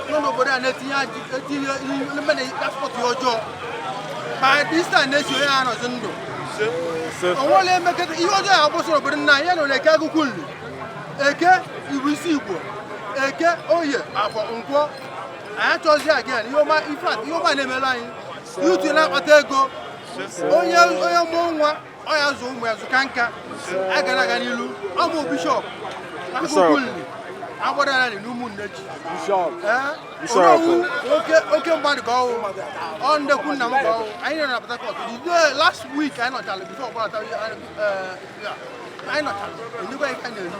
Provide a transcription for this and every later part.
n'obodo a na-etinye mmadụ paspọtụ ọjọọ ma dista na-esi onye ha nọzi ndụ onwere emekọta ihe ọjọọ ya gbụsara obodo nna anyị ya nọ na-eke agụkwụ nri eke ibu isi igbo eke oye afọ nkwọ anyị achọzi again ihe ọma na-emere anyị yutu na-akpata ego onye mụọ nwa ọ ya zụ ụmụ ya zụka nka agara aga n'ilu ọmụ bishọp agụkwụ nri agbadara anyị n'ụmụnne ji oke mmadụ ka ọwụ ọ ndekwu nna m ka ọwụ anyị nọ na Port Harcourt last week anyị nọchara bifo ọgbara anyị nọchara enyekwa ihe anyị na-elu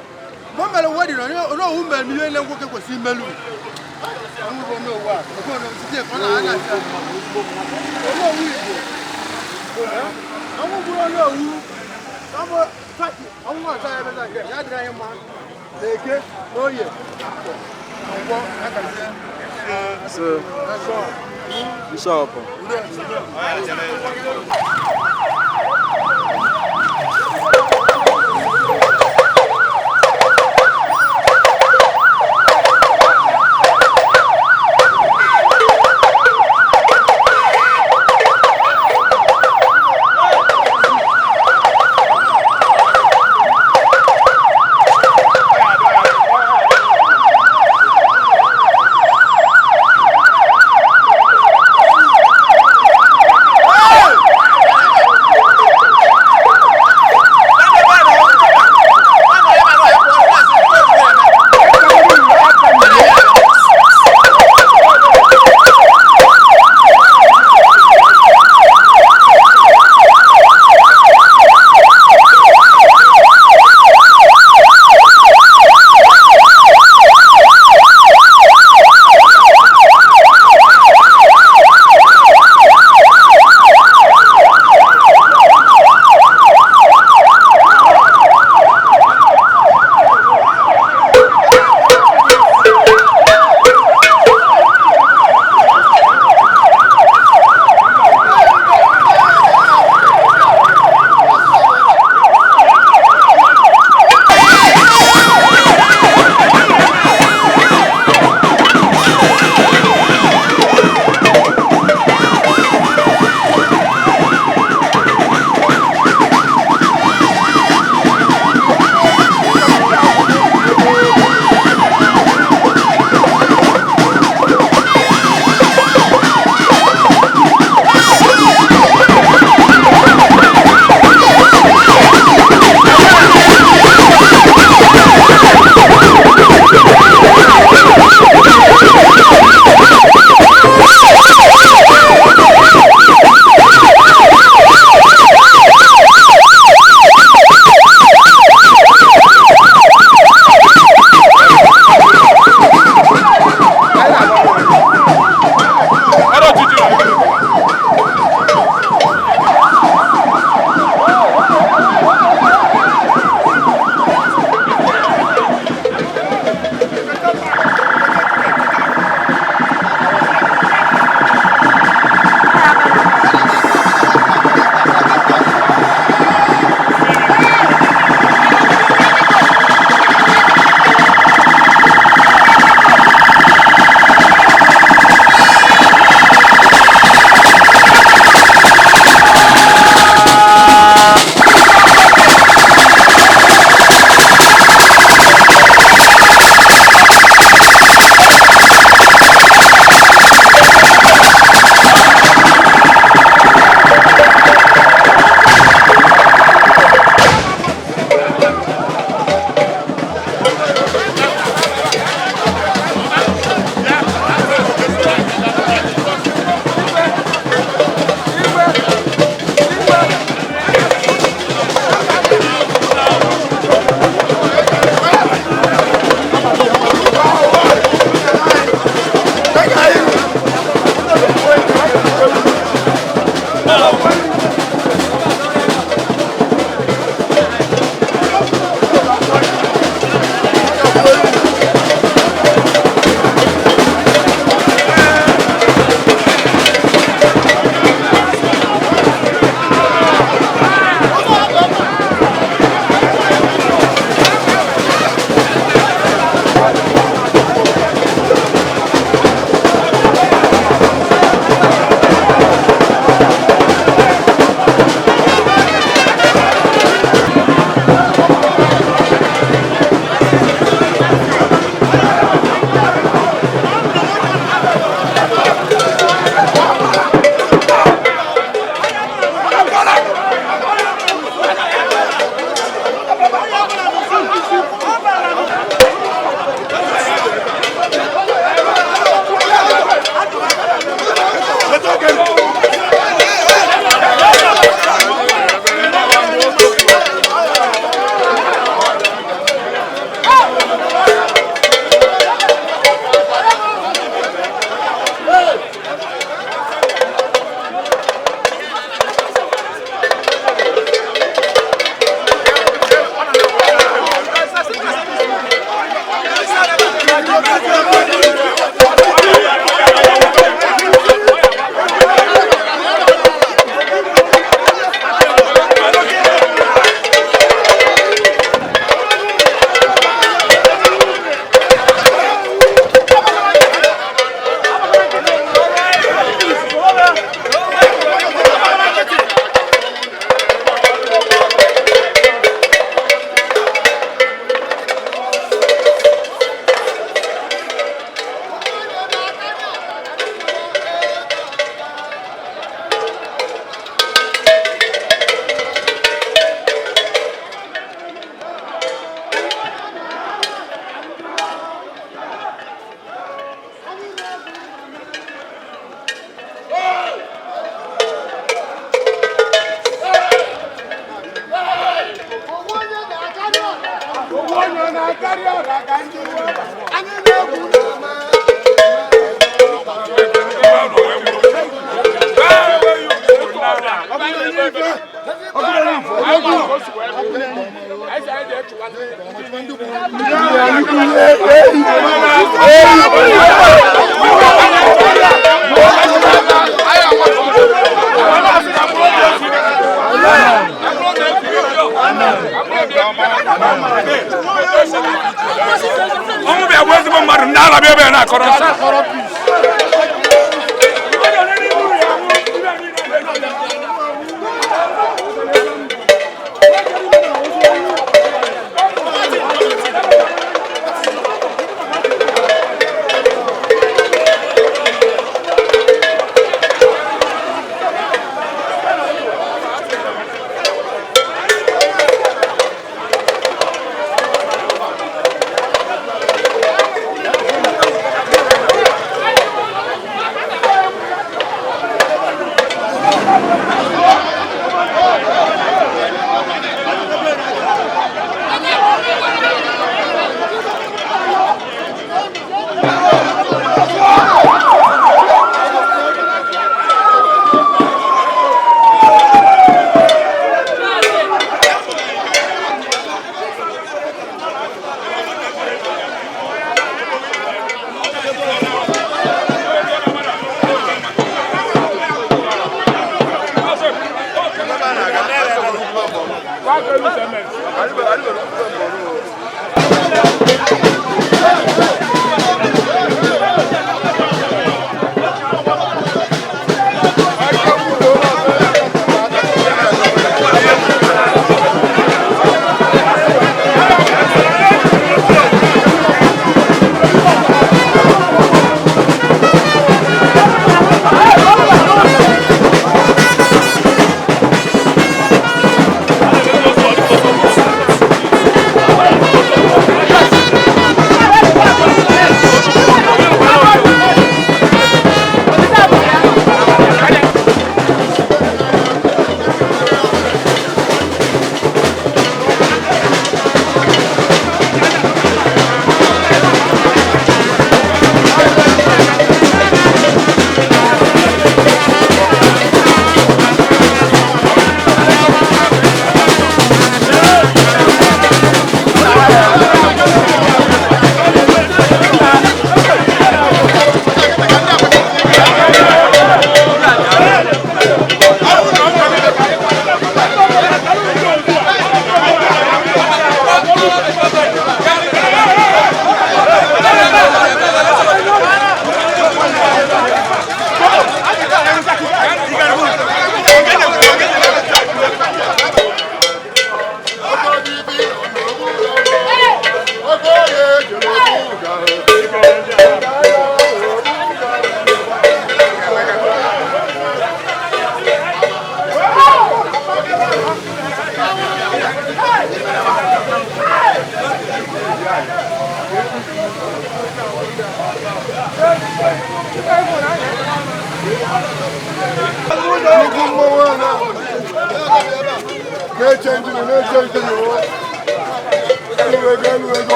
mgbe o mere wedin onowu mere ihe ile nwoke kwesịrị imelu onowu Igbo ọnwụ bụrụ onowu ọnwụ ọzọ ya ebeza nke ya dịrị anyị mma Eke, oye, Bishop.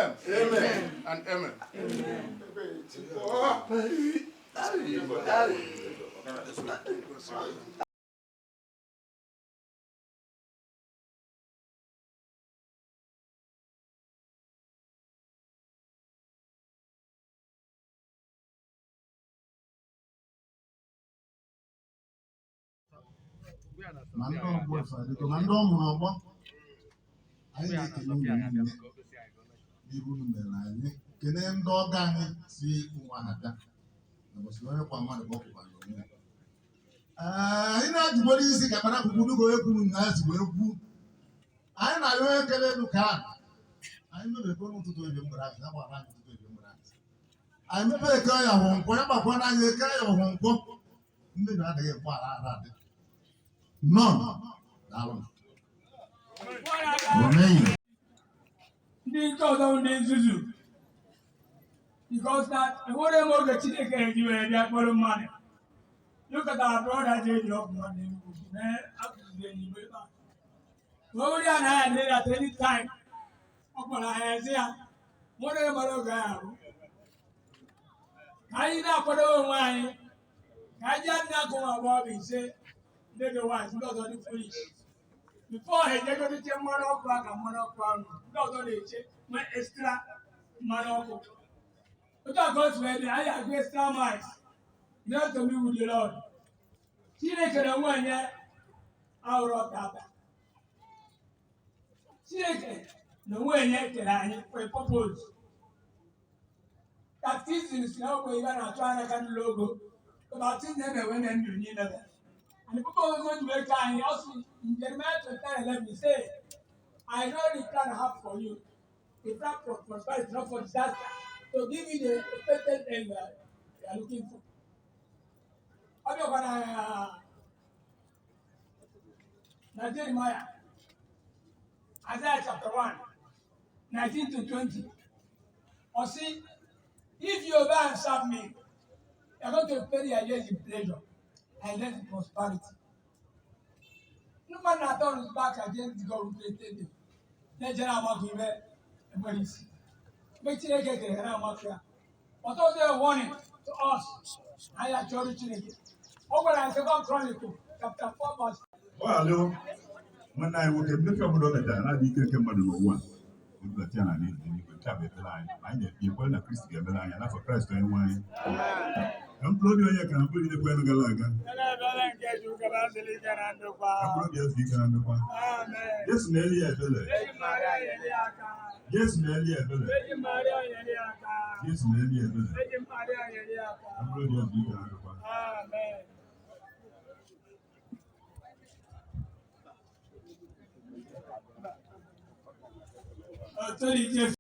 Amen. Amen. And amen. Ma ndị ọgbọ ịfadịgo ma ndị ọmụrụ ọgbọ anyị na-ekele unu niile n'ihu unu mere anyị kene ndị ọga anyị si nwa ha bịa ụbọchị onye kwa mmadụ gbọpụbara onwe anyị na-ajụgboro isi ka kpara akwụkwọ dugo ekwuru na ya zigbo egwu anyị na-arịọ onye kele elu ka anyị mebe n'ụtụtụ ebe mgbere anyị na gbara anyị ụtụtụ ebe mgbere anyị mebe eke ya hụ nkwọ ya gbakwa n'anya eke ya hụ nkwọ mmebi adịghị mkpọ ala ara adị none daalụ ndị nke ọzọ ndị nzuzu because na enwere m oge Chineke eji wee bịa kpọrọ mmadụ look at our brother J.D. Ogbonna nobody and I did at any time Ogbonna ezi ya nwere mara oge ahụ ka anyị na-akwado onwe anyị ka anyị adị na-akụ nwa agbọghọ ise ndị dị wise ndị ọzọ dị foolish before ha ejegote mmanụ ọkụ aka mmanụ ọkụ ahụ ndị ọzọ na-eche nwee extra mmanụ ọkụ otu a ka o si wee dị anyị agụ extra miles not to be with the Lord Chineke na onwe onye ahụrụ ọtata Chineke na onwe onye kere anyị for a purpose baptizim si na ogbe ibe na-atụ anya ka ndị logo baptizim na-emewe na ndụ niile and the purpose of the time also in Jeremiah 29:11 he said, I know the plan I have for you. The plan for prosperity, not for disaster. To give you the expected end that you are looking for. What you gonna Jeremiah, Isaiah chapter 1, 19 to 20. Or see, if you obey and serve me, you are going to pay your years in pleasure. And then prosperity. No man at all is back against God who created you. Let your mouth be read and what is. Make sure you get the mouth here. But also a warning to us. I am Johnny Chineke. Over and 2 Chronicles, chapter 4, verse. Well, when I would have never known that I didn't come on the one. The Tiana needs to tap the line. I need people in a Christian line and for Christ and wine. I'm proud of you can put in the Galaga. Yes, Nelly, I believe. Yes, Nelly, I believe. Yes, Nelly, I believe. I'm proud of you. Amen.